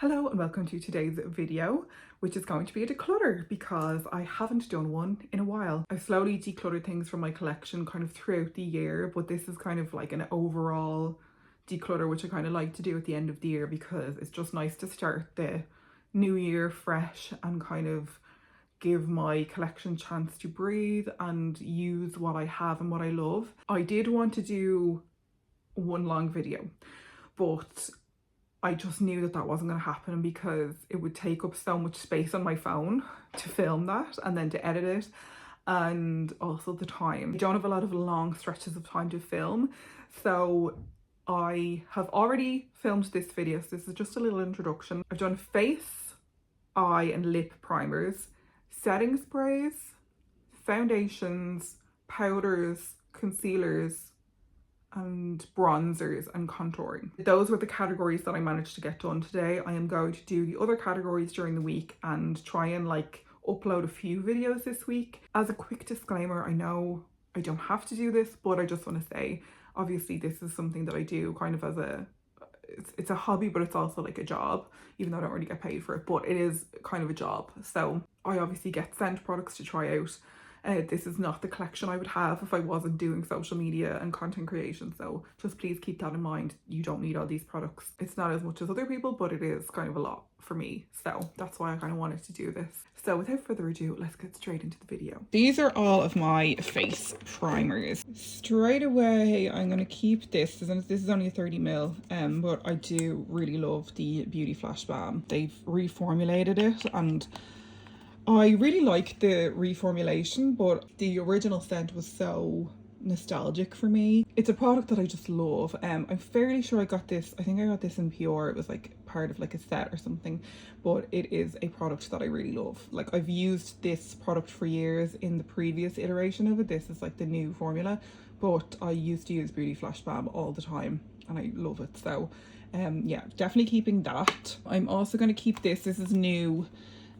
Hello and welcome to today's video, which is going to be a declutter because I haven't done one in a while. I've slowly decluttered things from my collection kind of throughout the year, but this is kind of like an overall declutter, which I kind of like to do at the end of the year because it's just nice to start the new year fresh and kind of give my collection a chance to breathe and use what I have and what I love. I did want to do one long video, but I just knew that wasn't going to happen because it would take up so much space on my phone to film that and then to edit it, and also the time. I don't have a lot of long stretches of time to film, so I have already filmed this video, so this is just a little introduction. I've done face, eye and lip primers, setting sprays, foundations, powders, concealers, and bronzers and contouring. Those were the categories that I managed to get done today. I am going to do the other categories during the week and try and upload a few videos this week. As a quick disclaimer, I know I don't have to do this, but I just want to say, obviously this is something that I do kind of as it's a hobby, but it's also like a job, even though I don't really get paid for it, but it is kind of a job. So I obviously get sent products to try out. This is not the collection I would have if I wasn't doing social media and content creation, so just please keep that in mind. You don't need all these products. It's not as much as other people, but it is kind of a lot for me, so that's why I kind of wanted to do this. So without further ado, let's get straight into the video. These are all of my face primers. Straight away I'm going to keep this is only a 30ml, but I do really love the Beauty Flash Balm. They've reformulated it and I really like the reformulation, but the original scent was so nostalgic for me. It's a product that I just love. I'm fairly sure I got this, I think I got this in PR. It was like part of like a set or something, but it is a product that I really love. Like, I've used this product for years in the previous iteration of it. This is like the new formula, but I used to use Beauty Flash Balm all the time and I love it. So yeah, definitely keeping that. I'm also going to keep this. This is new.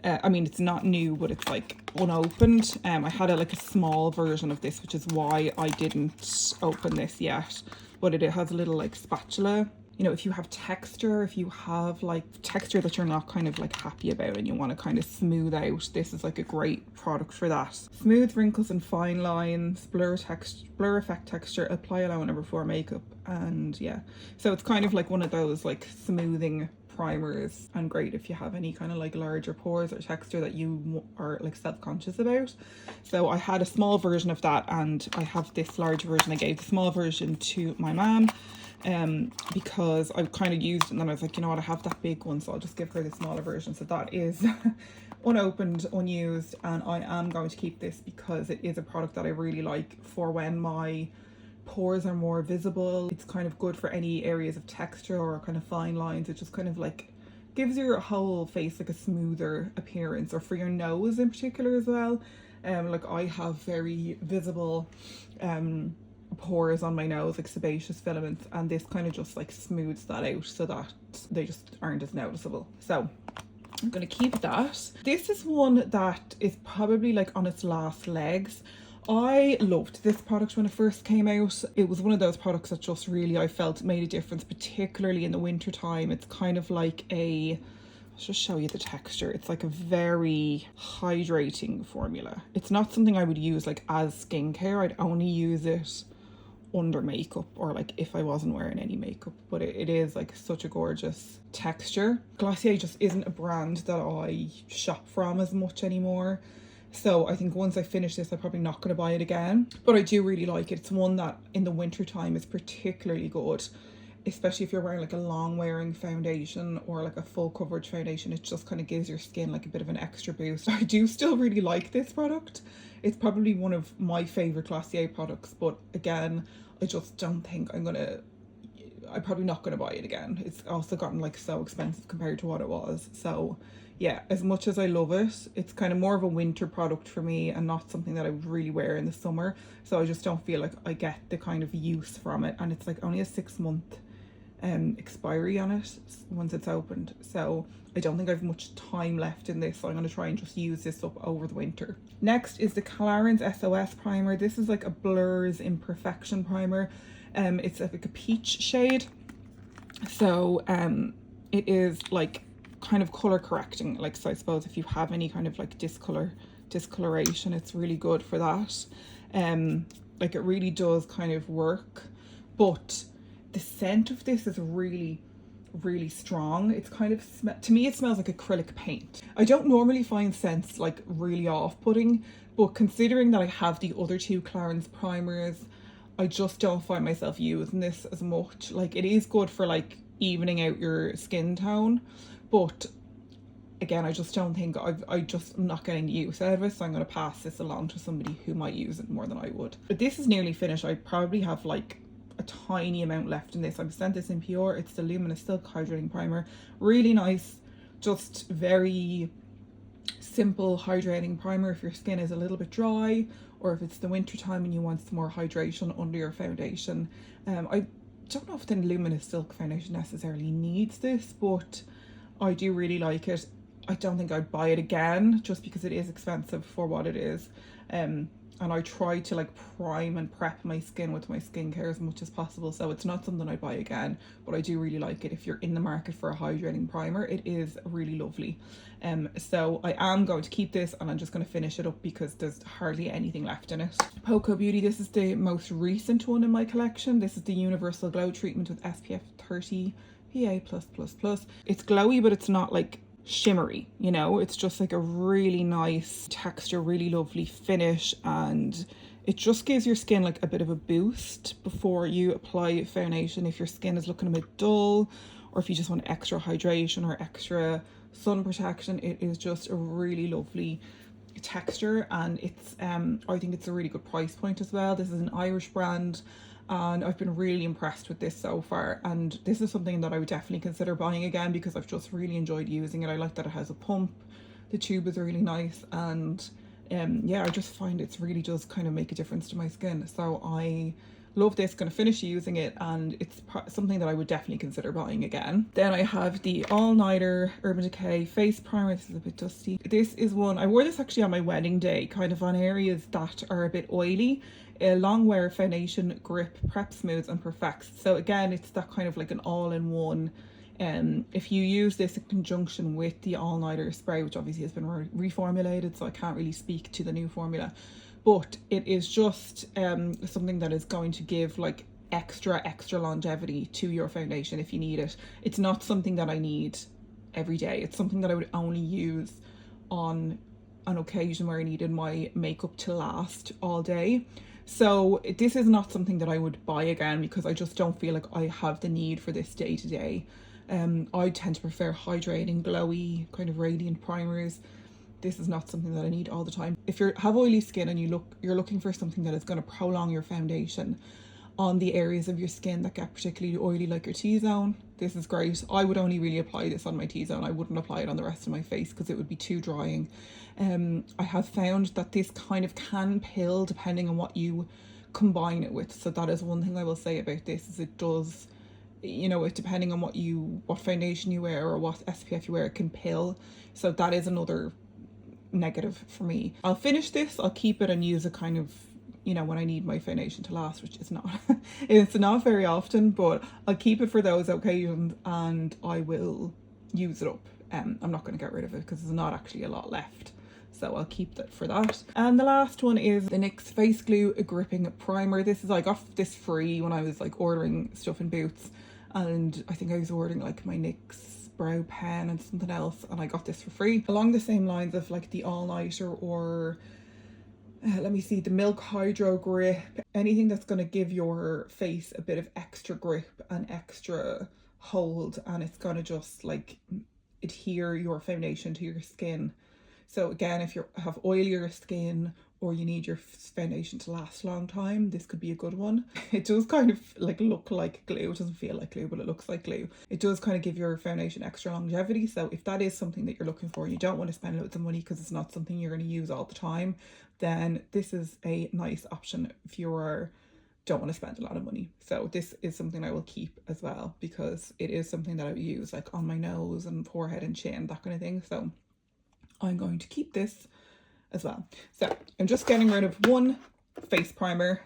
I mean, it's not new, but it's like unopened. I had a small version of this, which is why I didn't open this yet. But it has a little like spatula. You know, if you have texture, if you have like texture that you're not kind of like happy about and you want to kind of smooth out, this is like a great product for that. Smooth wrinkles and fine lines, blur effect texture, apply alone and before makeup, and yeah. So it's kind of like one of those like smoothing primers, and great if you have any kind of like larger pores or texture that you are like self-conscious about. So I had a small version of that and I have this large version. I gave the small version to my mom because I kind of used it and then I was like, you know what, I have that big one, so I'll just give her the smaller version. So that is unopened, unused, and I am going to keep this because it is a product that I really like for when my pores are more visible. It's kind of good for any areas of texture or kind of fine lines. It just kind of like gives your whole face like a smoother appearance, or for your nose in particular as well. Like, I have very visible pores on my nose, like sebaceous filaments, and this kind of just like smooths that out so that they just aren't as noticeable. So I'm going to keep that. This is one that is probably like on its last legs. I loved this product when it first came out. It was one of those products that just really, I felt, made a difference, particularly in the winter time. It's kind of like I'll just show you the texture. It's like a very hydrating formula. It's not something I would use like as skincare. I'd only use it under makeup or like if I wasn't wearing any makeup, but it is like such a gorgeous texture. Glossier just isn't a brand that I shop from as much anymore. So I think once I finish this, I'm probably not going to buy it again, but I do really like it. It's one that in the winter time is particularly good, especially if you're wearing like a long wearing foundation or like a full coverage foundation. It just kind of gives your skin like a bit of an extra boost. I do still really like this product. It's probably one of my favorite Glossier products, but again, I just don't think I'm probably not going to buy it again. It's also gotten like so expensive compared to what it was. So yeah, as much as I love it, it's kind of more of a winter product for me and not something that I would really wear in the summer. So I just don't feel like I get the kind of use from it. And it's like only a 6-month expiry on it once it's opened. So I don't think I have much time left in this. So I'm going to try and just use this up over the winter. Next is the Clarins SOS primer. This is like a Blur's Imperfection primer. It's like a peach shade. So it is like kind of color correcting. Like, so I suppose if you have any kind of like discoloration, it's really good for that. Like it really does kind of work. But the scent of this is really strong. It's kind of, to me it smells like acrylic paint. I don't normally find scents like really off-putting, but considering that I have the other two Clarins primers, I just don't find myself using this as much. Like, it is good for like evening out your skin tone, but again, I just don't think I'm not getting the use out of it, so I'm going to pass this along to somebody who might use it more than I would. But this is nearly finished. I probably have like a tiny amount left in this. I've sent this in Pure. It's the Luminous Silk Hydrating Primer. Really nice, just very simple hydrating primer if your skin is a little bit dry, or if it's the winter time and you want some more hydration under your foundation. I don't know if the Luminous Silk foundation necessarily needs this, but I do really like it. I don't think I'd buy it again just because it is expensive for what it is. And I try to like prime and prep my skin with my skincare as much as possible, so it's not something I'd buy again, but I do really like it. If you're in the market for a hydrating primer, it is really lovely. So I am going to keep this, and I'm just going to finish it up because there's hardly anything left in it. Poco Beauty, this is the most recent one in my collection. This is the Universal Glow Treatment with SPF 30 PA+++. It's glowy, but it's not like shimmery, you know, it's just like a really nice texture, really lovely finish, and it just gives your skin like a bit of a boost before you apply foundation if your skin is looking a bit dull, or if you just want extra hydration or extra sun protection. It is just a really lovely texture, and it's I think it's a really good price point as well. This is an Irish brand, and I've been really impressed with this so far, and this is something that I would definitely consider buying again because I've just really enjoyed using it. I like that it has a pump, the tube is really nice, and yeah, I just find it really does kind of make a difference to my skin. So I love this, going to finish using it, and it's something that I would definitely consider buying again. Then I have the All Nighter Urban Decay Face Primer. This is a bit dusty. This is one, I wore this actually on my wedding day, kind of on areas that are a bit oily. A long wear foundation, grip, prep, smooths and perfects. So again, it's that kind of like an all-in-one. If you use this in conjunction with the All Nighter spray, which obviously has been reformulated, so I can't really speak to the new formula, but it is just something that is going to give like extra longevity to your foundation if you need it. It's not something that I need every day. It's something that I would only use on an occasion where I needed my makeup to last all day. So this is not something that I would buy again because I just don't feel like I have the need for this day to day. I tend to prefer hydrating, glowy, kind of radiant primers. This is not something that I need all the time. If you have oily skin and you're looking for something that is going to prolong your foundation on the areas of your skin that get particularly oily, like your T-zone, this is great. I would only really apply this on my T-zone. I wouldn't apply it on the rest of my face because it would be too drying. I have found that this kind of can pill depending on what you combine it with. So that is one thing I will say about this, is it does, you know, it depending on what foundation you wear or what SPF you wear, it can pill. So that is another negative for me. I'll finish this, I'll keep it and use it kind of, you know, when I need my foundation to last, which is not it's not very often, but I'll keep it for those occasions and I will use it up. I'm not going to get rid of it because there's not actually a lot left, so I'll keep that for that. And the last one is the NYX Face Glue Gripping Primer. I got this free when I was like ordering stuff in Boots, and I think I was ordering like my NYX brow pen and something else, and I got this for free. Along the same lines of like the All Nighter or let me see, the Milk Hydro Grip, anything that's going to give your face a bit of extra grip and extra hold, and it's going to just like adhere your foundation to your skin. So again, if you have oilier skin or you need your foundation to last a long time, this could be a good one. It does kind of like look like glue. It doesn't feel like glue, but it looks like glue. It does kind of give your foundation extra longevity. So if that is something that you're looking for, you don't want to spend loads of money because it's not something you're going to use all the time, then this is a nice option if you don't want to spend a lot of money. So this is something I will keep as well because it is something that I would use like on my nose and forehead and chin, that kind of thing. So I'm going to keep this as well. So I'm just getting rid of one face primer.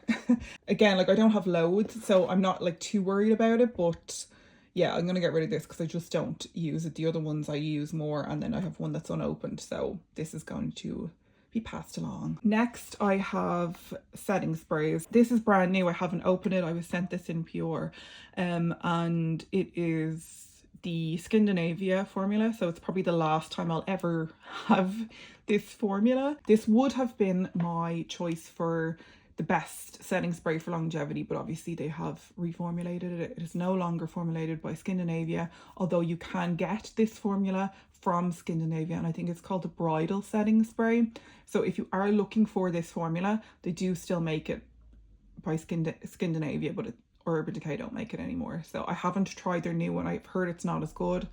Again, like I don't have loads, so I'm not like too worried about it, but yeah, I'm going to get rid of this because I just don't use it. The other ones I use more, and then I have one that's unopened, so this is going to be passed along. Next, I have setting sprays. This is brand new. I haven't opened it. I was sent this in Pure, and it is the Scandinavia formula, so it's probably the last time I'll ever have this formula. This would have been my choice for the best setting spray for longevity, but obviously they have reformulated it. It is no longer formulated by Scandinavia, although you can get this formula from Scandinavia, and I think it's called the bridal setting spray. So if you are looking for this formula, they do still make it by Scandinavia, but Urban Decay don't make it anymore. So I haven't tried their new one. I've heard it's not as good,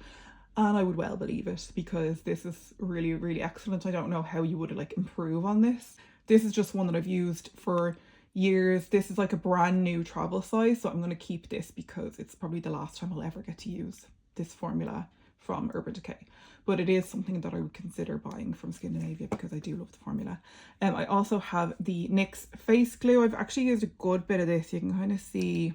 and I would well believe it because this is really, really excellent. I don't know how you would like improve on this. This is just one that I've used for years. This is like a brand new travel size, so I'm going to keep this because it's probably the last time I'll ever get to use this formula from Urban Decay. But it is something that I would consider buying from Scandinavia because I do love the formula. I also have the NYX face glue. I've actually used a good bit of this. You can kind of see,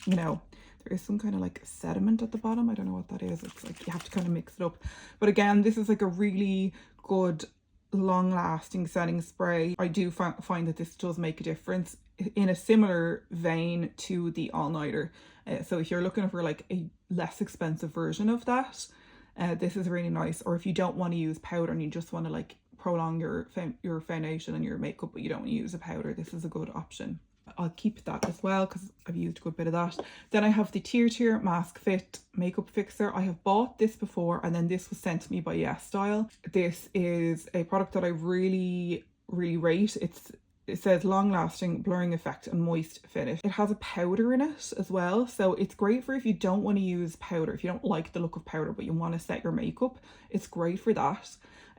you know, there is some kind of like sediment at the bottom. I don't know what that is. It's like you have to kind of mix it up. But again, this is like a really good long-lasting setting spray. I do find that this does make a difference in a similar vein to the all-nighter. So if you're looking for like a less expensive version of that, this is really nice. Or if you don't want to use powder and you just want to like prolong your foundation and your makeup, but you don't want to use a powder, this is a good option. I'll keep that as well because I've used a good bit of that. Then I have the Tier Mask Fit Makeup Fixer. I have bought this before, and then this was sent to me by Yes Style. This is a product that I really, really rate. It says long lasting blurring effect and moist finish. It has a powder in it as well, so it's great for if you don't want to use powder, if you don't like the look of powder but you want to set your makeup. It's great for that.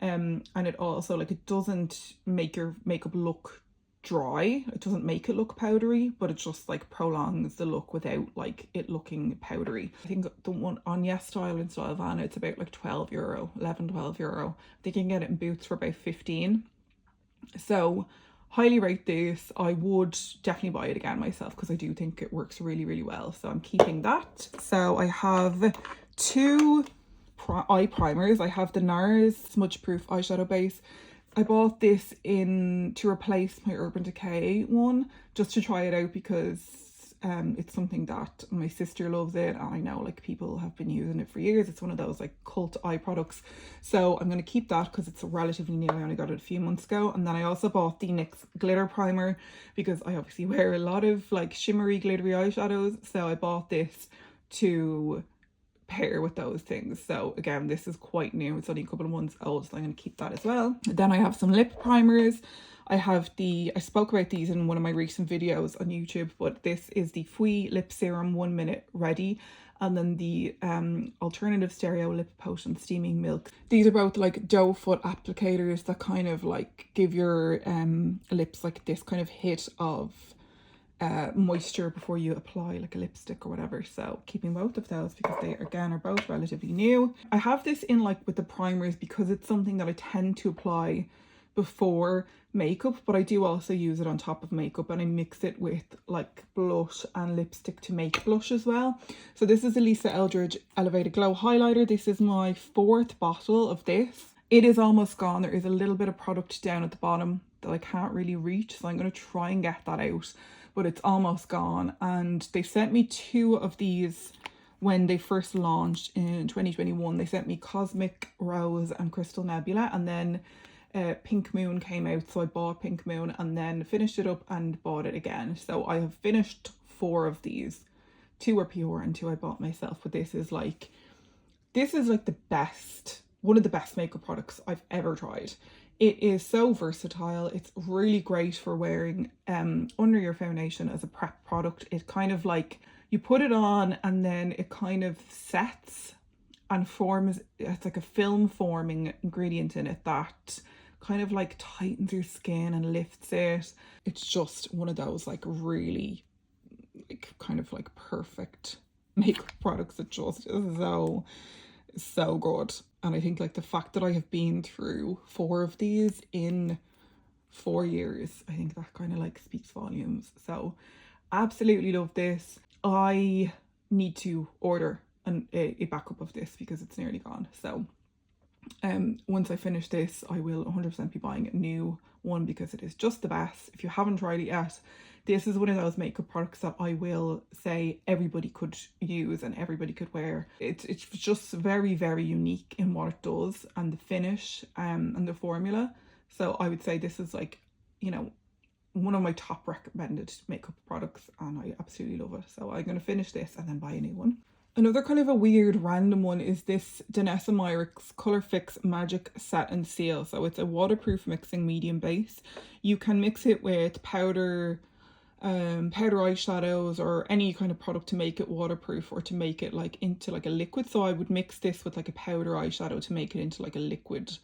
And it also, like, it doesn't make your makeup look dry. It doesn't make it look powdery, but it just like prolongs the look without like it looking powdery. I think the one on Yes Style in Stylevana, it's about like €12, 11-12 euro. I think you can get it in Boots for about 15. So highly rate this. I would definitely buy it again myself because I do think it works really, really well. So I'm keeping that. So I have two eye primers. I have the NARS Smudge Proof Eyeshadow Base. I bought this to replace my Urban Decay one, just to try it out because it's something that my sister loves it, and I know like people have been using it for years. It's one of those like cult eye products, so I'm going to keep that because it's relatively new. I only got it a few months ago. And then I also bought the NYX glitter primer because I obviously wear a lot of like shimmery glittery eyeshadows, so I bought this to pair with those things. So again, this is quite new. It's only a couple of months old, so I'm going to keep that as well. Then I have some lip primers. I spoke about these in one of my recent videos on YouTube, but this is the Fui Lip Serum 1 Minute Ready, and then the Alternative Stereo Lip Potion Steaming Milk. These are both like doe foot applicators that kind of like give your lips like this kind of hit of moisture before you apply like a lipstick or whatever. So keeping both of those because they again are both relatively new. I have this in like with the primers because it's something that I tend to apply before makeup, but I do also use it on top of makeup, and I mix it with like blush and lipstick to make blush as well. So this is a Lisa Eldridge Elevated Glow highlighter. This is my 4th bottle of this. It is almost gone. There is a little bit of product down at the bottom that I can't really reach, so I'm going to try and get that out, but it's almost gone. And they sent me 2 of these when they first launched in 2021. They sent me Cosmic Rose and Crystal Nebula, and then Pink Moon came out, so I bought Pink Moon and then finished it up and bought it again. So I have finished 4 of these. 2 are pure and 2 I bought myself, but this is like the best, one of the best makeup products I've ever tried. It is so versatile. It's really great for wearing under your foundation as a prep product. It kind of like, you put it on and then it kind of sets and forms. It's like a film forming ingredient in it that kind of like tightens your skin and lifts it. It's just one of those like really like kind of like perfect makeup products that just is so good. And I think like the fact that I have been through 4 of these in 4 years, I think that kind of like speaks volumes. So absolutely love this. I need to order a backup of this because it's nearly gone. So once I finish this, I will 100% be buying a new one because it is just the best. If you haven't tried it yet, this is one of those makeup products that I will say everybody could use and everybody could wear. It's just very, very unique in what it does and the finish and the formula. So I would say this is like, you know, one of my top recommended makeup products, and I absolutely love it. So I'm going to finish this and then buy a new one. Another kind of a weird random one is this Danessa Myricks Colorfix Magic Set and Seal. So it's a waterproof mixing medium base. You can mix it with powder eyeshadows or any kind of product to make it waterproof or to make it like into like a liquid. So I would mix this with like a powder eyeshadow to make it into like a liquid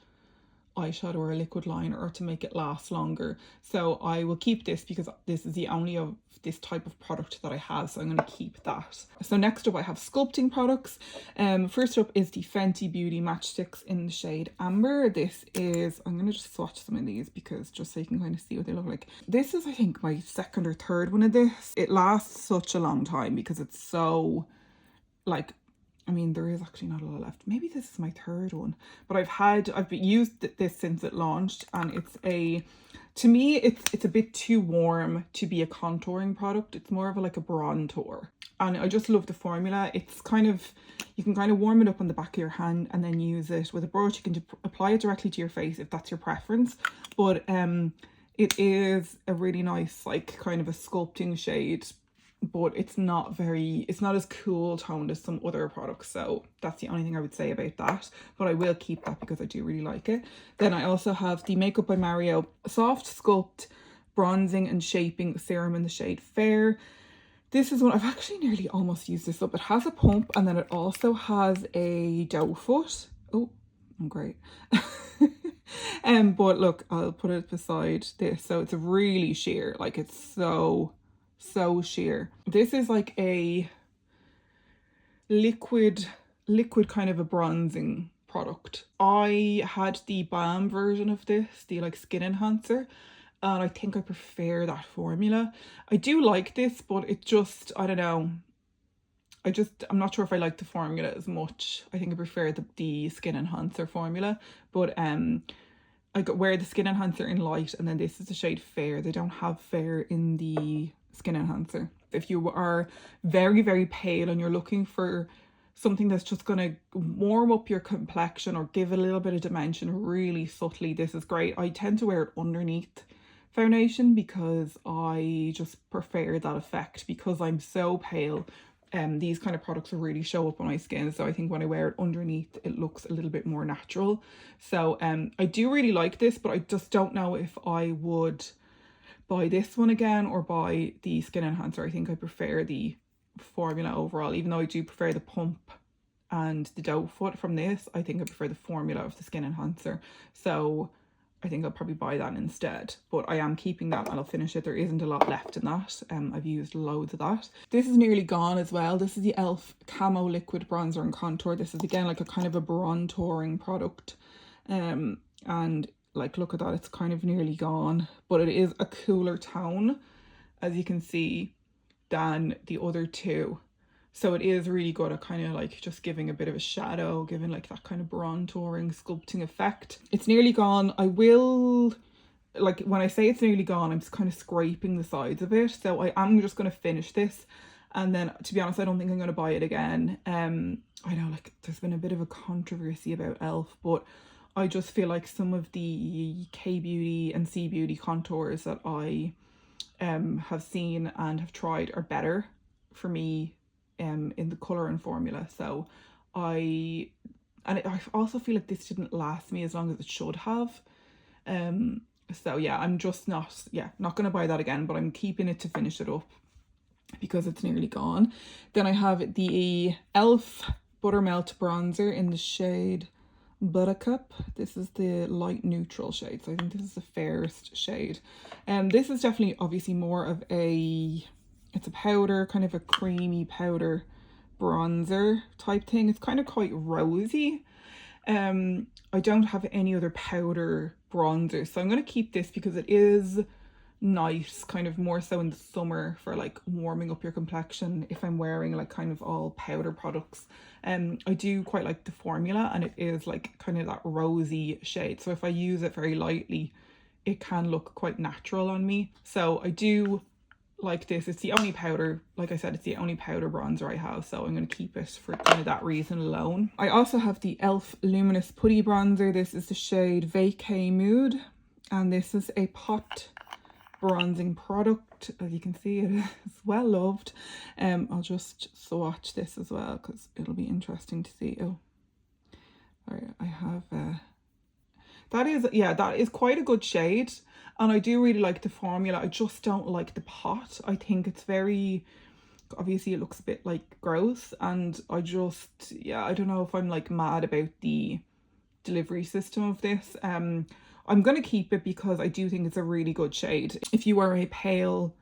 eyeshadow or a liquid liner, or to make it last longer. So I will keep this because this is the only of this type of product that I have, so I'm going to keep that. So next up I have sculpting products. First up is the Fenty Beauty Matchsticks in the shade Amber. This is, I'm going to just swatch some of these because just so you can kind of see what they look like. This is I think my second or third one of this. It lasts such a long time because it's so like, I mean, there is actually not a lot left. Maybe this is my third one, but I've used this since it launched, and it's to me, it's a bit too warm to be a contouring product. It's more of like a bronzer, and I just love the formula. It's kind of, you can kind of warm it up on the back of your hand and then use it with a brush. You can apply it directly to your face if that's your preference, but it is a really nice like kind of a sculpting shade, but it's not as cool toned as some other products. So that's the only thing I would say about that, but I will keep that because I do really like it. Then I also have the Makeup by Mario Softsculpt Bronzing and Shaping Serum in the shade Fair. This is one, I've actually nearly almost used this up. It has a pump and then it also has a doe foot. Oh, I'm great. But look, I'll put it beside this. So it's really sheer, like it's so sheer. This is like a liquid kind of a bronzing product. I had the Balm version of this, the like skin enhancer, and I think I prefer that formula. I do like this, but it just, I don't know, I'm not sure if I like the formula as much. I think I prefer the skin enhancer formula, but I wear the skin enhancer in light, and then this is the shade Fair. They don't have Fair in the skin enhancer. If you are very, very pale and you're looking for something that's just going to warm up your complexion or give a little bit of dimension really subtly, this is great. I tend to wear it underneath foundation because I just prefer that effect because I'm so pale. These kind of products will really show up on my skin, so I think when I wear it underneath it looks a little bit more natural. So I do really like this, but I just don't know if I would buy this one again or buy the skin enhancer. I think I prefer the formula overall, even though I do prefer the pump and the doe foot from this. I think I prefer the formula of the skin enhancer, so I think I'll probably buy that instead. But I am keeping that and I'll finish it. There isn't a lot left in that. I've used loads of that. This is nearly gone as well. This is the Elf Camo Liquid Bronzer and Contour. This is again like a kind of a bronzing product, and like look at that, it's kind of nearly gone, but it is a cooler tone, as you can see, than the other two. So it is really good at kind of like just giving a bit of a shadow, giving like that kind of bronzing, sculpting effect. It's nearly gone. I will, like when I say it's nearly gone, I'm just kind of scraping the sides of it. So I am just going to finish this. And then to be honest, I don't think I'm going to buy it again. I know like there's been a bit of a controversy about e.l.f., but I just feel like some of the K-Beauty and C-Beauty contours that I have seen and have tried are better for me in the colour and formula. So I also feel like this didn't last me as long as it should have. So yeah, I'm just not going to buy that again, but I'm keeping it to finish it up because it's nearly gone. Then I have the e.l.f. Buttermelt Bronzer in the shade Buttercup. This is the light neutral shade, so I think this is the fairest shade. This is definitely obviously more of it's a powder, kind of a creamy powder bronzer type thing. It's kind of quite rosy. I don't have any other powder bronzer, so I'm going to keep this because it is nice, kind of more so in the summer for like warming up your complexion if I'm wearing like kind of all powder products. I do quite like the formula, and it is like kind of that rosy shade, so if I use it very lightly it can look quite natural on me. So I do like this. It's the only powder, like I said, it's the only powder bronzer I have, so I'm going to keep it for kind of that reason alone. I also have the e.l.f. Luminous Putty Bronzer. This is the shade Vacay Mood, and this is a pot bronzing product. As you can see, it is well loved. I'll just swatch this as well because it'll be interesting to see. Oh, sorry, I have that is quite a good shade, and I do really like the formula. I just don't like the pot. I think it's very, obviously it looks a bit like gross, and I just, yeah, I don't know if I'm like mad about the delivery system of this. I'm going to keep it because I do think it's a really good shade. If you are a pale,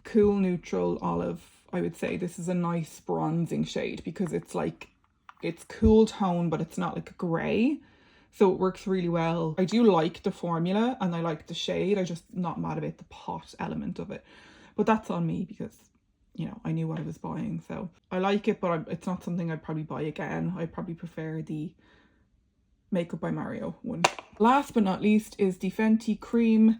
cool neutral olive, I would say this is a nice bronzing shade because it's like, it's cool tone, but it's not like grey. So it works really well. I do like the formula and I like the shade. I'm just not mad about the pot element of it. But that's on me because, you know, I knew what I was buying. So I like it, but it's not something I'd probably buy again. I probably prefer the Makeup by Mario one. Last but not least is the Fenty Cream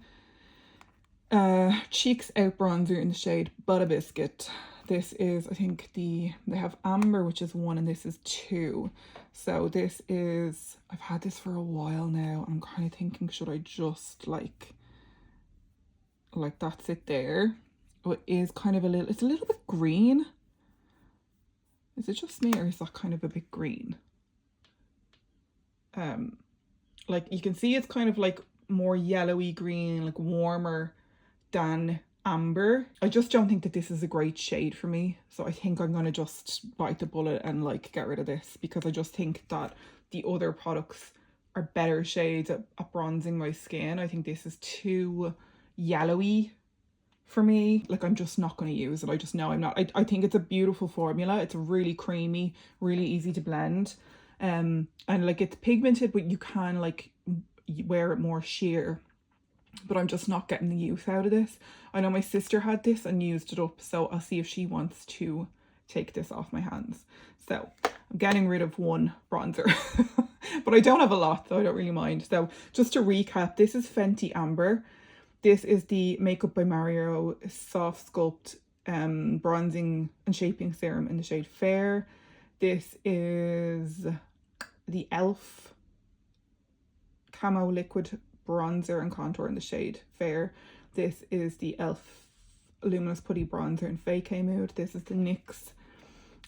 Cheeks Out Bronzer in the shade Butta Biscuit. This is, I think they have amber, which is 1, and this is 2. So this is, I've had this for a while now. I'm kind of thinking, should I just like that's it there. Oh, it is kind of it's a little bit green. Is it just me, or is that kind of a bit green? Like you can see it's kind of like more yellowy green, like warmer than amber. I just don't think that this is a great shade for me, so I think I'm gonna just bite the bullet and like get rid of this, because I just think that the other products are better shades at bronzing my skin. I think this is too yellowy for me. Like I'm just not going to use it. I just know I'm not. I think it's a beautiful formula. It's really creamy, really easy to blend, and like it's pigmented, but you can like wear it more sheer. But I'm just not getting the use out of this. I know my sister had this and used it up, so I'll see if she wants to take this off my hands. So I'm getting rid of one bronzer, but I don't have a lot, so I don't really mind. So just to recap, this is Fenty Amber. This is the Makeup by Mario Softsculpt bronzing and shaping serum in the shade Fair. This is the e.l.f. Camo liquid bronzer and contour in the shade Fair. This is the e.l.f. Luminous Putty bronzer in Vacay Mood. This is the NYX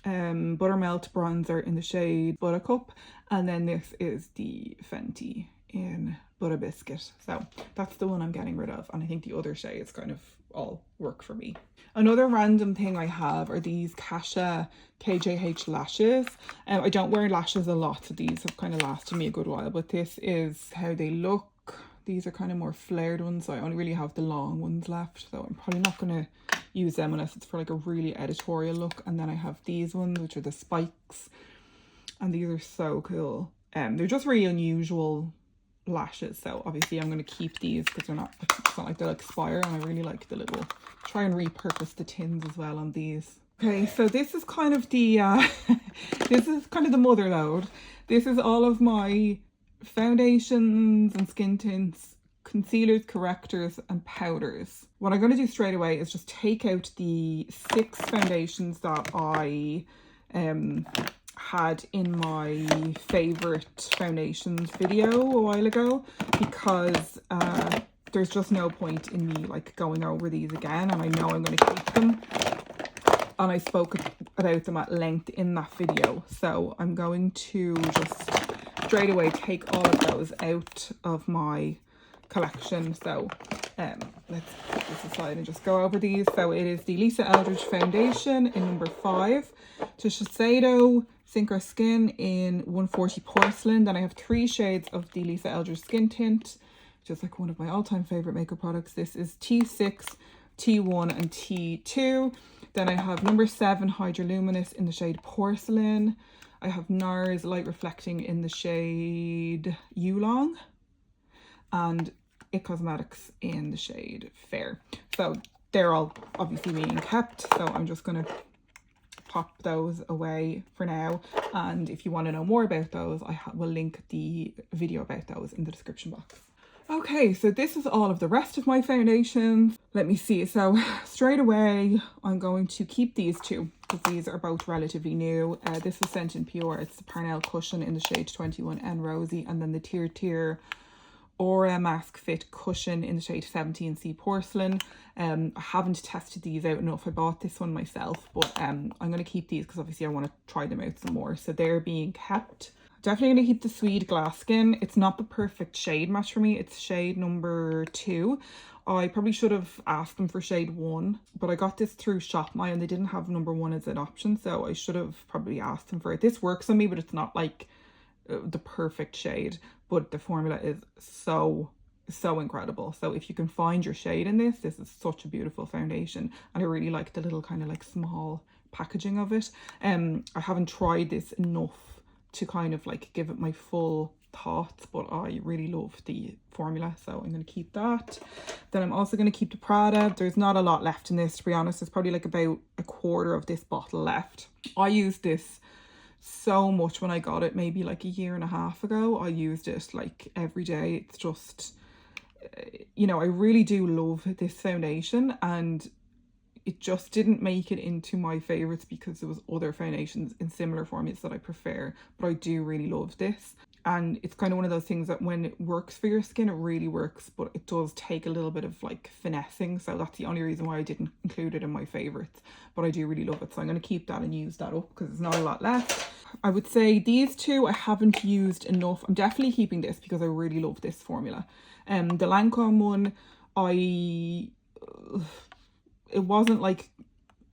Buttermelt bronzer in the shade Buttercup, and then this is the Fenty in Butta Biscuit. So that's the one I'm getting rid of, and I think the other shades kind of all work for me. Another random thing I have are these Kasha KJH lashes. I don't wear lashes a lot, so these have kind of lasted me a good while, but this is how they look. These are kind of more flared ones, so I only really have the long ones left, so I'm probably not going to use them unless it's for like a really editorial look. And then I have these ones, which are the spikes, and these are so cool. They're just really unusual lashes, so obviously I'm going to keep these because it's not like they'll expire, and I really like the little, try and repurpose the tins as well on these. Okay, so this is kind of the this is kind of the mother load. This is all of my foundations and skin tints, concealers, correctors and powders. What I'm going to do straight away is just take out the 6 foundations that I had in my favorite foundations video a while ago, because there's just no point in me like going over these again, and I know I'm going to keep them, and I spoke about them at length in that video. So I'm going to just straight away take all of those out of my collection. So let's put this aside and just go over these. So it is the Lisa Eldridge foundation in number 5, to Shiseido Sink Our Skin in 140 Porcelain. Then I have 3 shades of the Lisa Eldridge skin tint, which is like one of my all-time favorite makeup products. This is T6, T1 and T2. Then I have number 7 Hydra Luminous in the shade Porcelain. I have NARS Light Reflecting in the shade Yulong, and It Cosmetics in the shade Fair. So they're all obviously being kept, so I'm just going to pop those away for now. And if you want to know more about those, I will link the video about those in the description box. Okay, so this is all of the rest of my foundations. Let me see. So straight away, I'm going to keep these two because these are both relatively new. This is Scent and Pure. It's the Parnell Cushion in the shade 21N Rosy, and then the Tier Aura Mask Fit Cushion in the shade 17C Porcelain. I haven't tested these out enough. I bought this one myself, but I'm going to keep these because obviously I want to try them out some more. So they're being kept. Definitely going to keep the Swede Glass Skin. It's not the perfect shade match for me. It's shade number 2. I probably should have asked them for shade 1, but I got this through ShopMy and they didn't have number 1 as an option, so I should have probably asked them for it. This works on me, but it's not like the perfect shade, but the formula is so incredible. So if you can find your shade in this, this is such a beautiful foundation, and I really like the little kind of like small packaging of it. I haven't tried this enough to kind of like give it my full thoughts, but I really love the formula, so I'm going to keep that. Then I'm also going to keep the Prada. There's not a lot left in this, to be honest. There's probably like about a quarter of this bottle left. I used this so much when I got it, maybe like a year and a half ago. I used it like every day. It's just, you know, I really do love this foundation, and it just didn't make it into my favorites because there was other foundations in similar formulas that I prefer, but I do really love this. And it's kind of one of those things that when it works for your skin, it really works, but it does take a little bit of like finessing. So that's the only reason why I didn't include it in my favorites, but I do really love it. So I'm going to keep that and use that up because there's not a lot left. I would say these two I haven't used enough. I'm definitely keeping this because I really love this formula. The Lancome one, it wasn't like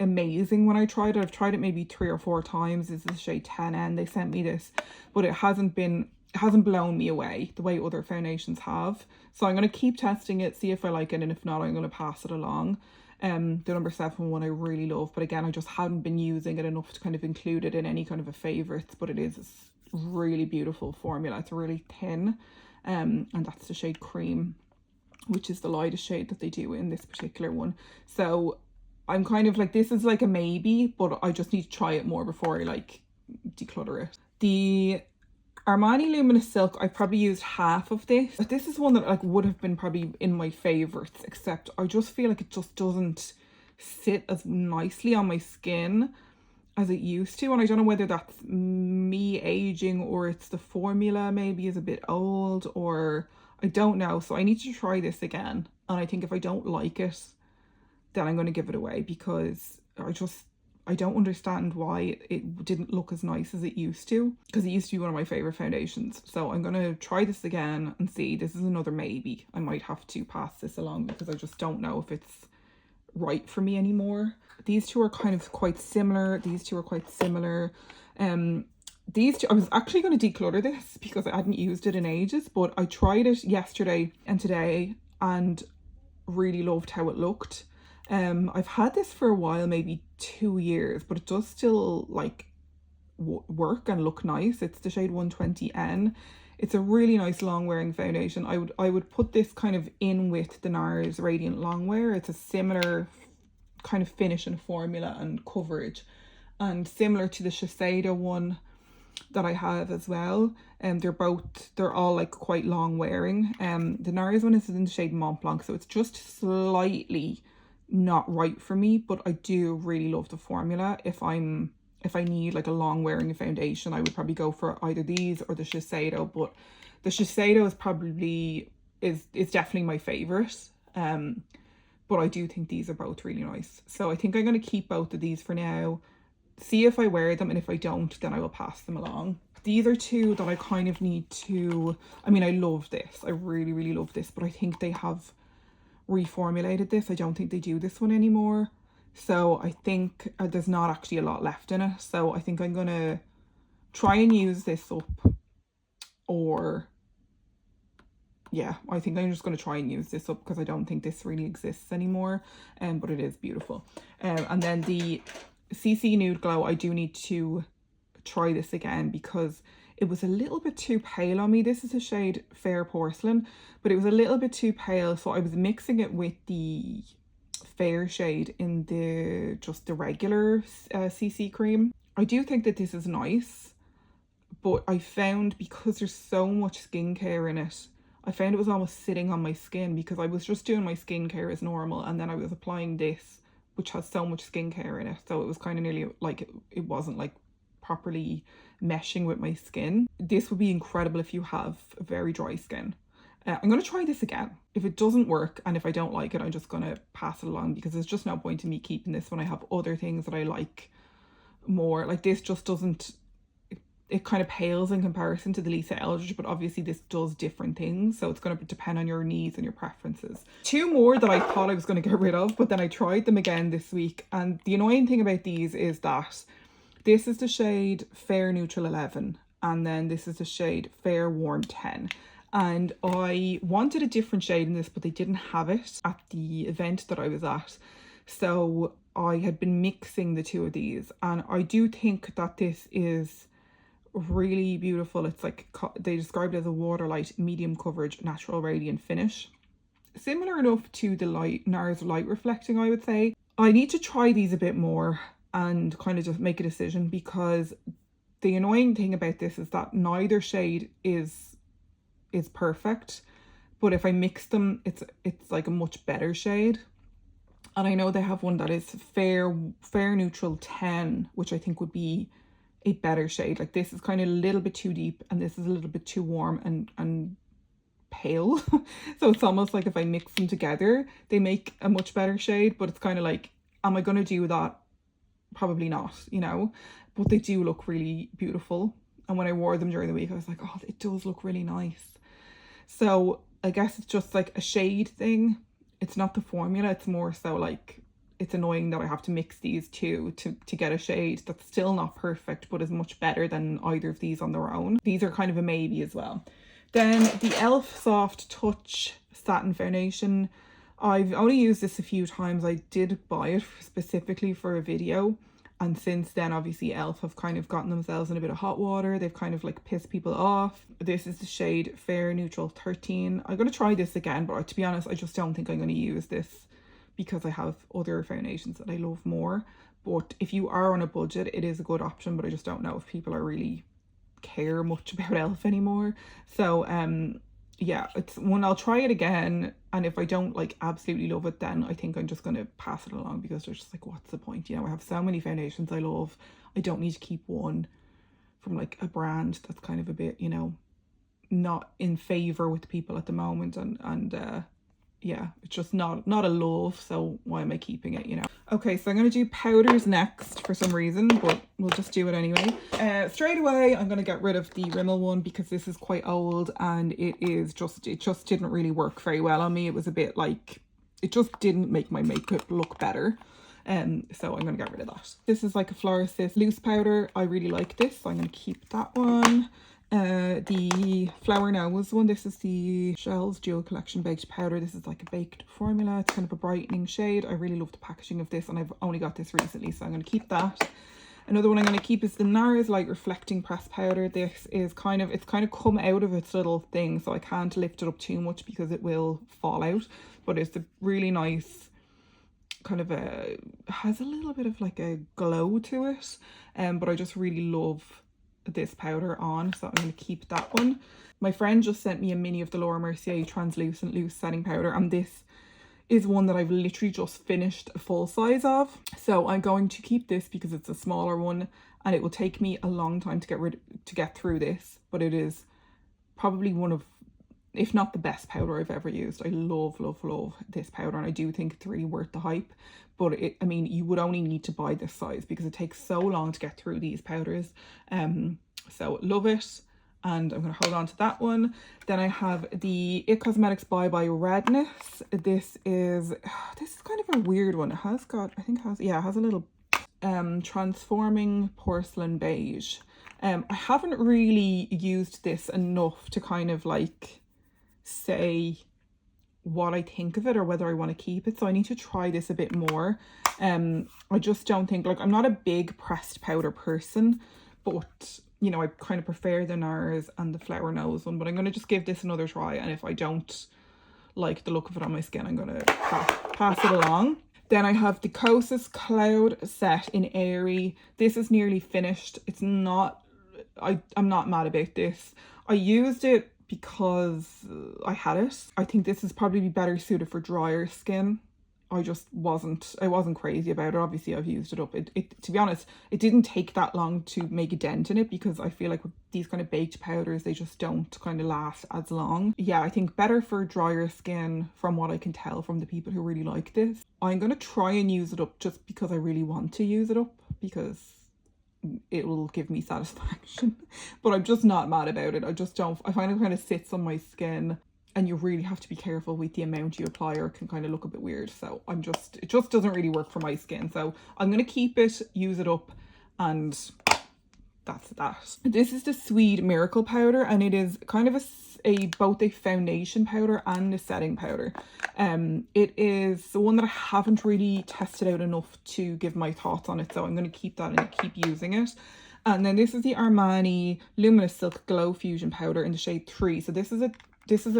amazing when I tried it. I've tried it maybe 3 or 4 times. This is the shade 10N. They sent me this, but it hasn't blown me away the way other foundations have. So I'm going to keep testing it, see if I like it, and if not, I'm going to pass it along. The number 7 one I really love, but again, I just hadn't been using it enough to kind of include it in any kind of a favorites, but it is a really beautiful formula. It's really thin, and that's the shade Cream, which is the lightest shade that they do in this particular one. So I'm kind of like, this is like a maybe, but I just need to try it more before I like declutter it. The Armani Luminous Silk, I probably used half of this. But this is one that like would have been probably in my favorites, except I just feel like it just doesn't sit as nicely on my skin as it used to. And I don't know whether that's me aging or it's the formula maybe is a bit old, or I don't know. So I need to try this again. And I think if I don't like it, then I'm going to give it away, because I don't understand why it didn't look as nice as it used to, because it used to be one of my favorite foundations. So I'm going to try this again and see. This is another maybe. I might have to pass this along because I just don't know if it's right for me anymore. These two are kind of quite similar. These two are quite similar. These two, I was actually going to declutter this because I hadn't used it in ages, but I tried it yesterday and today and really loved how it looked. I've had this for a while, maybe 2 years, but it does still like work and look nice. It's the shade 120N. It's a really nice long wearing foundation. I would put this kind of in with the NARS Radiant Longwear. It's a similar kind of finish and formula and coverage, and similar to the Shiseido one that I have as well. And they're all like quite long wearing. The NARS one is in the shade Mont Blanc, so it's just slightly not right for me, but I do really love the formula. If I need like a long wearing foundation, I would probably go for either these or the Shiseido, but the Shiseido is definitely my favorite. But I do think these are both really nice, so I think I'm going to keep both of these for now, see if I wear them, and if I don't, then I will pass them along. These are two that I kind of need to, I mean, I love this, I really love this, but I think they have reformulated this. I don't think they do this one anymore, so I think there's not actually a lot left in it. So I think I'm gonna try and use this up, or yeah, I think I'm just going to try and use this up because I don't think this really exists anymore, but it is beautiful. And then the CC Nude Glow, I do need to try this again because it was a little bit too pale on me. This is a shade Fair Porcelain, but it was a little bit too pale, so I was mixing it with the fair shade in the just the regular CC cream. I do think that this is nice, but I found because there's so much skincare in it, I found it was almost sitting on my skin because I was just doing my skincare as normal, and then I was applying this, which has so much skincare in it, so it was kind of nearly like it wasn't like properly meshing with my skin. This would be incredible if you have very dry skin. I'm going to try this again. If it doesn't work and if I don't like it, I'm just going to pass it along, because there's just no point in me keeping this when I have other things that I like more. Like this just doesn't, it kind of pales in comparison to the Lisa Eldridge, but obviously this does different things, so it's going to depend on your needs and your preferences. Two more that I thought I was going to get rid of, but then I tried them again this week, and the annoying thing about these is that this is the shade Fair Neutral 11, and then this is the shade Fair Warm 10. And I wanted a different shade in this, but they didn't have it at the event that I was at. So I had been mixing the two of these, and I do think that this is really beautiful. It's like, they described it as a waterlight, medium coverage, natural radiant finish. Similar enough to the NARS light reflecting, I would say. I need to try these a bit more and kind of just make a decision, because the annoying thing about this is that neither shade is perfect, but if I mix them, it's like a much better shade. And I know they have one that is fair neutral 10, which I think would be a better shade. Like this is kind of a little bit too deep, and this is a little bit too warm and pale. So it's almost like if I mix them together, they make a much better shade, but it's kind of like, am I going to do that? Probably not, you know, but they do look really beautiful. And when I wore them during the week, I was like, oh, it does look really nice. So I guess it's just like a shade thing. It's not the formula. It's more so like, it's annoying that I have to mix these two to get a shade that's still not perfect, but is much better than either of these on their own. These are kind of a maybe as well. Then the e.l.f. Soft Touch Satin Foundation. I've only used this a few times. I did buy it specifically for a video, and since then obviously e.l.f. have kind of gotten themselves in a bit of hot water. They've kind of like pissed people off. This is the shade Fair Neutral 13. I'm going to try this again, but to be honest, I just don't think I'm going to use this because I have other foundations that I love more. But if you are on a budget, it is a good option, but I just don't know if people are really care much about e.l.f. anymore. So yeah, it's one, I'll try it again, and if I don't like absolutely love it, then I think I'm just going to pass it along, because there's just like, what's the point? You know, I have so many foundations I love. I don't need to keep one from like a brand that's kind of a bit, you know, not in favor with people at the moment, and yeah, it's just not a love, so why am I keeping it, you know? Okay, so I'm going to do powders next for some reason, but we'll just do it anyway. Straight away, I'm going to get rid of the Rimmel one, because this is quite old, and it just didn't really work very well on me. It was a bit like, it just didn't make my makeup look better. So I'm going to get rid of that. This is like a Florist loose powder. I really like this, so I'm going to keep that one. The Flower Nose one, this is the Shells Dual Collection Baked Powder. This is like a baked formula. It's kind of a brightening shade. I really love the packaging of this, and I've only got this recently, so I'm going to keep that. Another one I'm going to keep is the NARS Light Reflecting Pressed Powder. This is kind of, it's kind of come out of its little thing, so I can't lift it up too much because it will fall out, but it's a really nice kind of has a little bit of like a glow to it, but I just really love this powder on, so I'm going to keep that one. My friend just sent me a mini of the Laura Mercier Translucent Loose Setting Powder, and this is one that I've literally just finished a full size of, so I'm going to keep this because it's a smaller one, and it will take me a long time to get through this, but it is probably one of, if not the best powder I've ever used. I love this powder, and I do think it's really worth the hype. But I mean, you would only need to buy this size because it takes so long to get through these powders. So love it, and I'm going to hold on to that one. Then I have the It Cosmetics Bye Bye Redness. This is kind of a weird one. It has got, I think it has a little Transforming Porcelain Beige. I haven't really used this enough to kind of like say what I think of it or whether I want to keep it, so I need to try this a bit more. I just don't think, like, I'm not a big pressed powder person, but you know, I kind of prefer the NARS and the Flower Nose one, but I'm going to just give this another try, and if I don't like the look of it on my skin, I'm going to pass it along. Then I have the Kosas Cloud Set in Airy. This is nearly finished. It's not, I'm not mad about this. I used it because I had it. I think this is probably better suited for drier skin. I wasn't crazy about it. Obviously I've used it up. It to be honest, it didn't take that long to make a dent in it, because I feel like with these kind of baked powders, they just don't kind of last as long. Yeah, I think better for drier skin from what I can tell from the people who really like this. I'm going to try and use it up just because I really want to use it up, because it will give me satisfaction. But I'm just not mad about it. I find it kind of sits on my skin, and you really have to be careful with the amount you apply, or it can kind of look a bit weird. So it just doesn't really work for my skin. So I'm going to keep it, use it up, and that's that. This is the Swede Miracle Powder, and it is kind of both a foundation powder and a setting powder. It is the one that I haven't really tested out enough to give my thoughts on it. So I'm going to keep that and keep using it. And then this is the Armani Luminous Silk Glow Fusion Powder in the shade 3. So this is a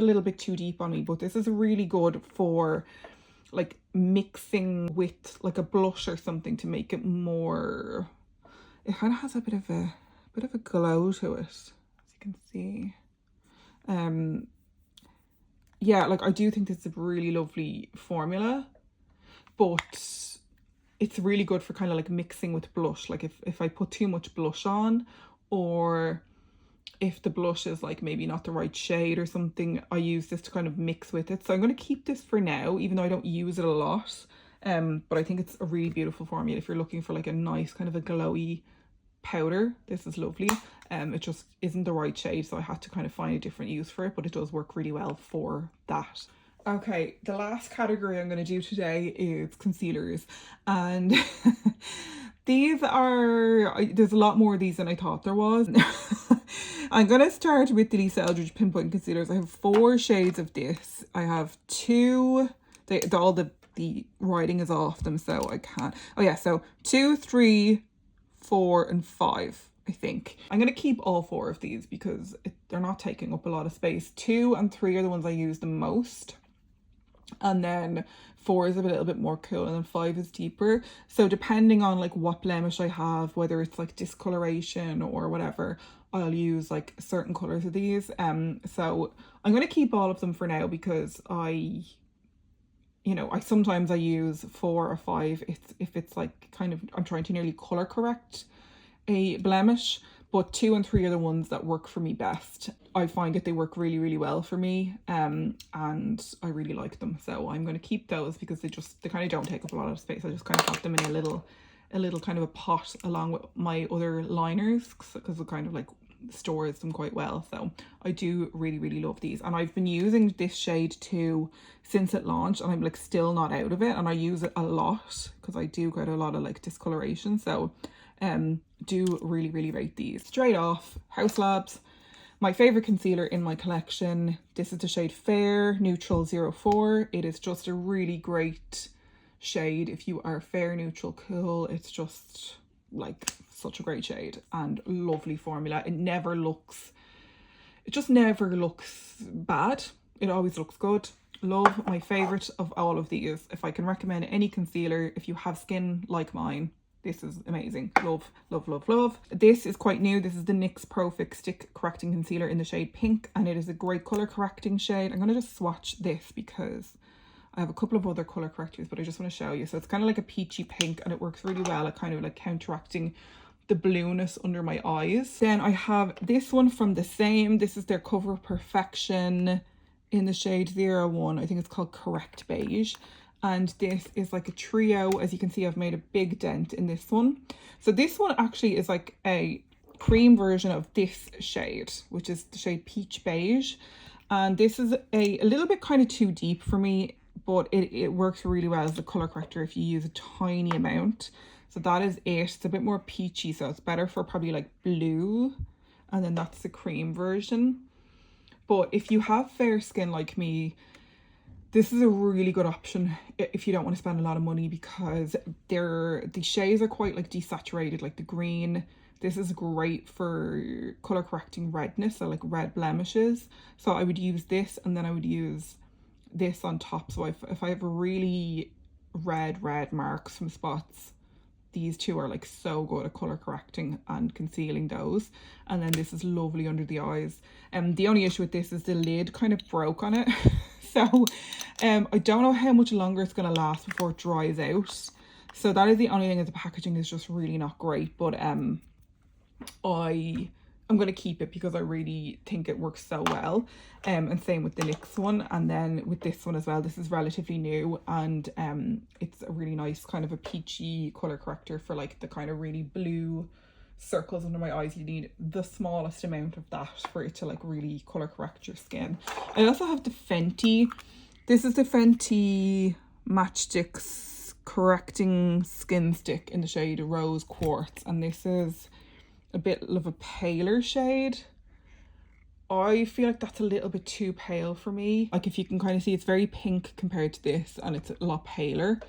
little bit too deep on me, but this is really good for like mixing with like a blush or something to make it more, it kind of has a bit of a glow to it, as you can see. Yeah, like I do think this is a really lovely formula, but it's really good for kind of like mixing with blush. Like if I put too much blush on, or if the blush is like maybe not the right shade or something, I use this to kind of mix with it. So I'm going to keep this for now, even though I don't use it a lot. But I think it's a really beautiful formula if you're looking for like a nice kind of a glowy powder. This is lovely. It just isn't the right shade, so I had to kind of find a different use for it, but it does work really well for that. Okay, the last category I'm going to do today is concealers, and these are, there's a lot more of these than I thought there was. I'm going to start with the Eldridge Pinpoint Concealers. I have 4 shades of this. I have 2, all the writing is off them, so I can't. Oh yeah, so 2, 3, 4 and 5, I think. I'm going to keep all 4 of these because they're not taking up a lot of space. 2 and 3 are the ones I use the most, and then 4 is a little bit more cool, and then 5 is deeper. So depending on like what blemish I have, whether it's like discoloration or whatever, I'll use like certain colors of these. So I'm going to keep all of them for now, because I sometimes I use 4 or 5 if it's like kind of, I'm trying to nearly color correct a blemish. But 2 and 3 are the ones that work for me best. I find that they work really, really well for me, and I really like them. So I'm going to keep those because they kind of don't take up a lot of space. I just kind of have them in a little kind of a pot along with my other liners, because it kind of like stores them quite well. So I do really, really love these, and I've been using this shade too since it launched, and I'm like still not out of it, and I use it a lot because I do get a lot of like discoloration. So do really, really rate these. Straight off, House Labs, my favorite concealer in my collection. This is the shade Fair Neutral 04. It is just a really great shade if you are fair, neutral, cool. It's just like such a great shade and lovely formula. It just never looks bad. It always looks good. Love, my favorite of all of these. If I can recommend any concealer, if you have skin like mine, this is amazing. Love, love, love, love. This is quite new. This is the NYX Pro Fix Stick Correcting Concealer in the shade Pink, and it is a great color correcting shade. I'm going to just swatch this because I have a couple of other color correctors, but I just want to show you. So it's kind of like a peachy pink, and it works really well at kind of like counteracting the blueness under my eyes. Then I have this one from the same. This is their Cover Perfection in the shade 01. I think it's called Correct Beige. And this is like a trio. As you can see, I've made a big dent in this one. So this one actually is like a cream version of this shade, which is the shade Peach Beige. And this is a little bit kind of too deep for me, but it works really well as a color corrector if you use a tiny amount. So that is it. It's a bit more peachy, so it's better for probably like blue. And then that's the cream version. But if you have fair skin like me, this is a really good option if you don't want to spend a lot of money, because the shades are quite like desaturated, like the green, This is great for colour correcting redness, so like red blemishes. So I would use this, and then I would use this on top. So if I have really red marks from spots, these two are like so good at colour correcting and concealing those. And then this is lovely under the eyes. The only issue with this is the lid kind of broke on it. So I don't know how much longer it's going to last before it dries out. So that is the only thing, is the packaging is just really not great. But I'm going to keep it because I really think it works so well. And same with the NYX one, and then with this one as well. This is relatively new, and it's a really nice kind of a peachy colour corrector for like the kind of really blue circles under my eyes. You need the smallest amount of that for it to like really colour correct your skin. I also have the Fenty. This is the Fenty Matchsticks Correcting Skin Stick in the shade Rose Quartz, and this is a bit of a paler shade. I feel like that's a little bit too pale for me. Like, if you can kind of see, it's very pink compared to this, and it's a lot paler.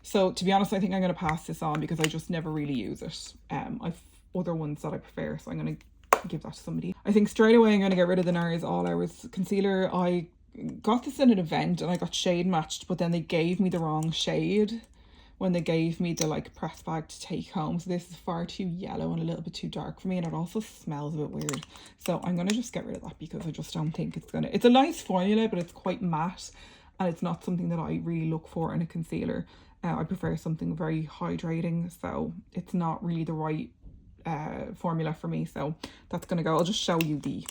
So to be honest, I think I'm going to pass this on because I just never really use it. I've other ones that I prefer, so I'm going to give that to somebody. I think straight away I'm going to get rid of the NARS All Hours concealer. I got this in an event and I got shade matched, but then they gave me the wrong shade when they gave me the like press bag to take home. So this is far too yellow and a little bit too dark for me, and it also smells a bit weird. So I'm gonna just get rid of that because I just don't think it's gonna, it's a nice formula, but it's quite matte and it's not something that I really look for in a concealer. I prefer something very hydrating, so it's not really the right formula for me. So that's gonna go. I'll just show you the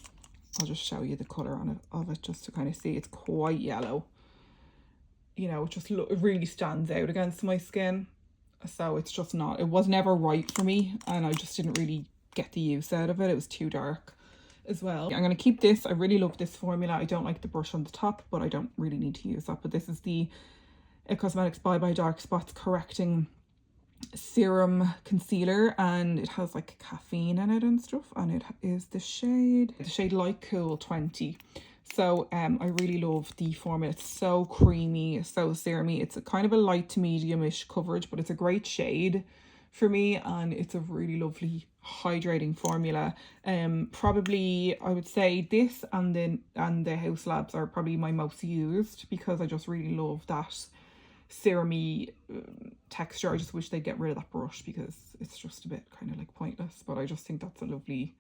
colour on it, of it, just to kind of see. It's quite yellow. You know, it just it really stands out against my skin. So it's just not, it was never right for me, and I just didn't really get the use out of it. It was too dark as well. I'm going to keep this. I really love this formula. I don't like the brush on the top, but I don't really need to use that. But this is the It Cosmetics Bye Bye Dark Spots Correcting Serum Concealer, and it has like caffeine in it and stuff, and it is the shade Light Cool 20. So I really love the formula. It's so creamy, so serumy. It's a kind of a light to medium-ish coverage, but it's a great shade for me, and it's a really lovely hydrating formula. Probably I would say this and the House Labs are probably my most used, because I just really love that serumy texture. I just wish they'd get rid of that brush because it's just a bit kind of like pointless, but I just think that's a lovely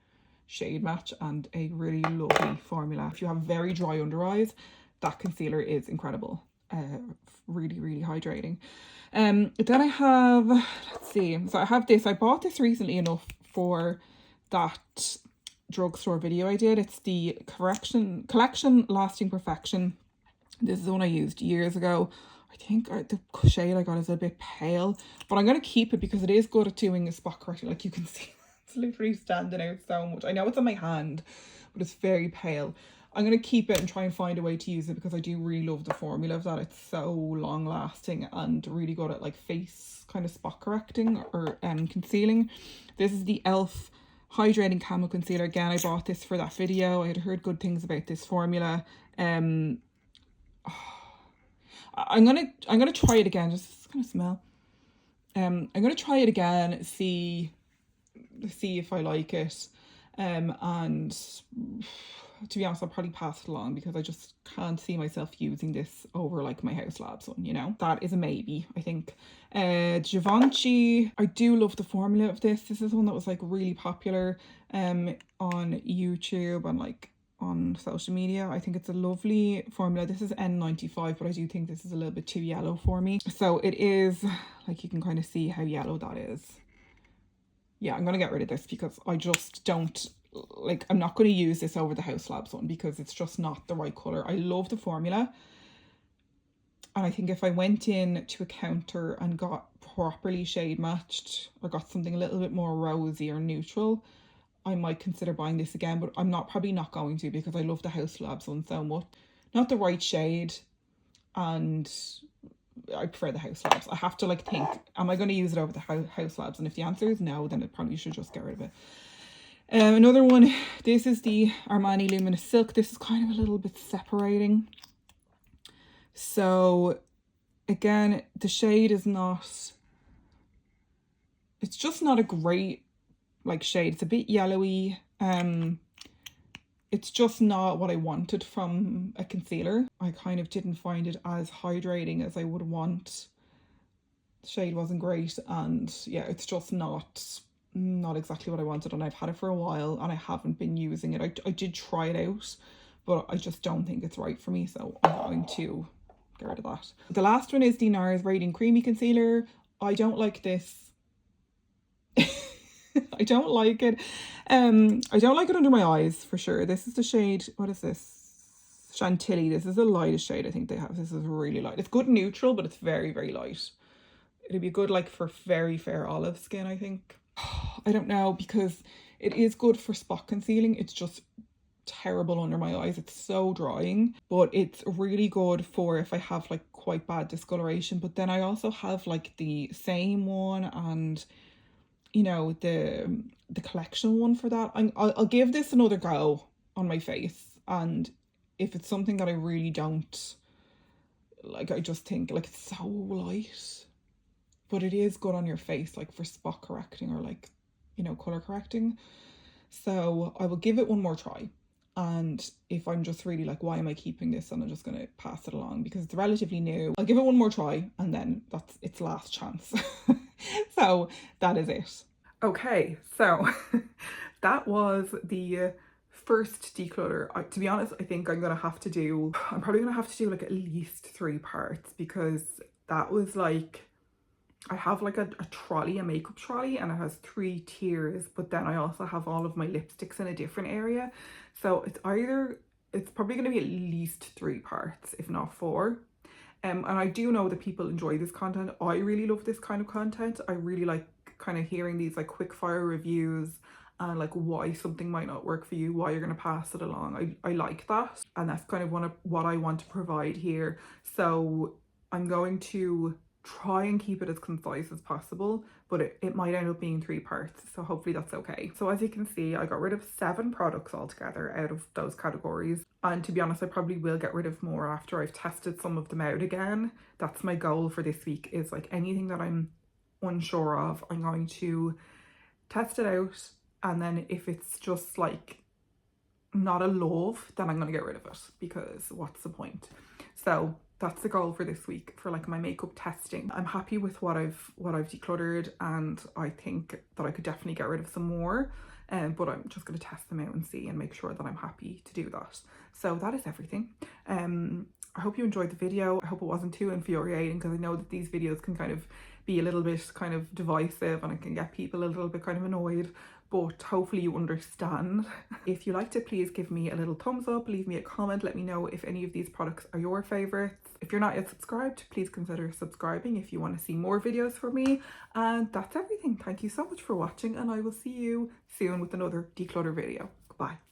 shade match and a really lovely formula. If you have very dry under eyes, that concealer is incredible. Really hydrating. Then I have, let's see, so I have this. I bought this recently enough for that drugstore video I did. It's the Collection Lasting Perfection. This is the one I used years ago. I think the shade I got is a bit pale, but I'm going to keep it because it is good at doing a spot correcting. Like, you can see it's literally standing out so much. I know it's on my hand, but it's very pale. I'm going to keep it and try and find a way to use it because I do really love the formula of that. It's so long lasting and really good at like face kind of spot correcting or concealing. This is the e.l.f. Hydrating Camo Concealer. Again, I bought this for that video. I had heard good things about this formula. I'm gonna try it again. Just kind of smell. I'm gonna try it again, see if I like it. And to be honest, I'll probably pass it along because I just can't see myself using this over like my House Labs one, you know. That is a maybe, I think. Givenchy, I do love the formula of this. This is one that was like really popular on YouTube and like on social media. I think it's a lovely formula. This is N95, but I do think this is a little bit too yellow for me. So it is, like, you can kind of see how yellow that is. Yeah, I'm gonna get rid of this because I just don't like, I'm not going to use this over the House Labs one because it's just not the right colour. I love the formula, and I think if I went in to a counter and got properly shade matched or got something a little bit more rosy or neutral, I might consider buying this again, but I'm probably not going to because I love the House Labs one so much. Not the right shade, and I prefer the House Labs. I have to like think, am I going to use it over the House Labs? And if the answer is no, then it probably should just get rid of it. Another one, this is the Armani Luminous Silk. This is kind of a little bit separating. So again, the shade is not, it's just not a great like shade. It's a bit yellowy. It's just not what I wanted from a concealer. I kind of didn't find it as hydrating as I would want. The shade wasn't great, and yeah, it's just not exactly what I wanted, and I've had it for a while and I haven't been using it. I did try it out, but I just don't think it's right for me, so I'm going to get rid of that. The last one is the NARS Radiant Creamy Concealer. I don't like this. I don't like it. I don't like it under my eyes for sure. This is the shade, what is this? Chantilly. This is the lightest shade I think they have. This is really light. It's good neutral, but it's very, very light. It'd be good like for very fair olive skin, I think. I don't know, because it is good for spot concealing. It's just terrible under my eyes. It's so drying, but it's really good for if I have like quite bad discoloration. But then I also have like the same one and, you know, the collection one for that. I'll give this another go on my face, and if it's something that I really don't like, I just think like it's so light, but it is good on your face, like for spot correcting or like, you know, color correcting. So I will give it one more try, and if I'm just really like, why am I keeping this, and I'm just going to pass it along because it's relatively new, I'll give it one more try, and then that's its last chance. So that is it. Okay, so that was the first declutter. To be honest, I think I'm probably gonna have to do like at least 3 parts, because that was like, I have like a trolley, a makeup trolley, and it has 3 tiers, but then I also have all of my lipsticks in a different area. So it's probably gonna be at least 3 parts, if not 4. And I do know that people enjoy this content. I really love this kind of content. I really like kind of hearing these like quick fire reviews and like why something might not work for you, why you're going to pass it along. I like that, and that's kind of what I want to provide here. So I'm going to try and keep it as concise as possible, but it might end up being 3 parts, so hopefully that's okay. So as you can see, I got rid of 7 products altogether out of those categories, and to be honest, I probably will get rid of more after I've tested some of them out again. That's my goal for this week, is like anything that I'm unsure of, I'm going to test it out, and then if it's just like not a love, then I'm going to get rid of it, because what's the point? So that's the goal for this week for like my makeup testing. I'm happy with what I've decluttered, and I think that I could definitely get rid of some more, but I'm just going to test them out and see and make sure that I'm happy to do that. So that is everything. I hope you enjoyed the video. I hope it wasn't too infuriating, because I know that these videos can kind of be a little bit kind of divisive and it can get people a little bit kind of annoyed, but hopefully you understand. If you liked it, please give me a little thumbs up, leave me a comment, let me know if any of these products are your favorites. If you're not yet subscribed, please consider subscribing if you want to see more videos from me. And that's everything. Thank you so much for watching, and I will see you soon with another declutter video. Goodbye.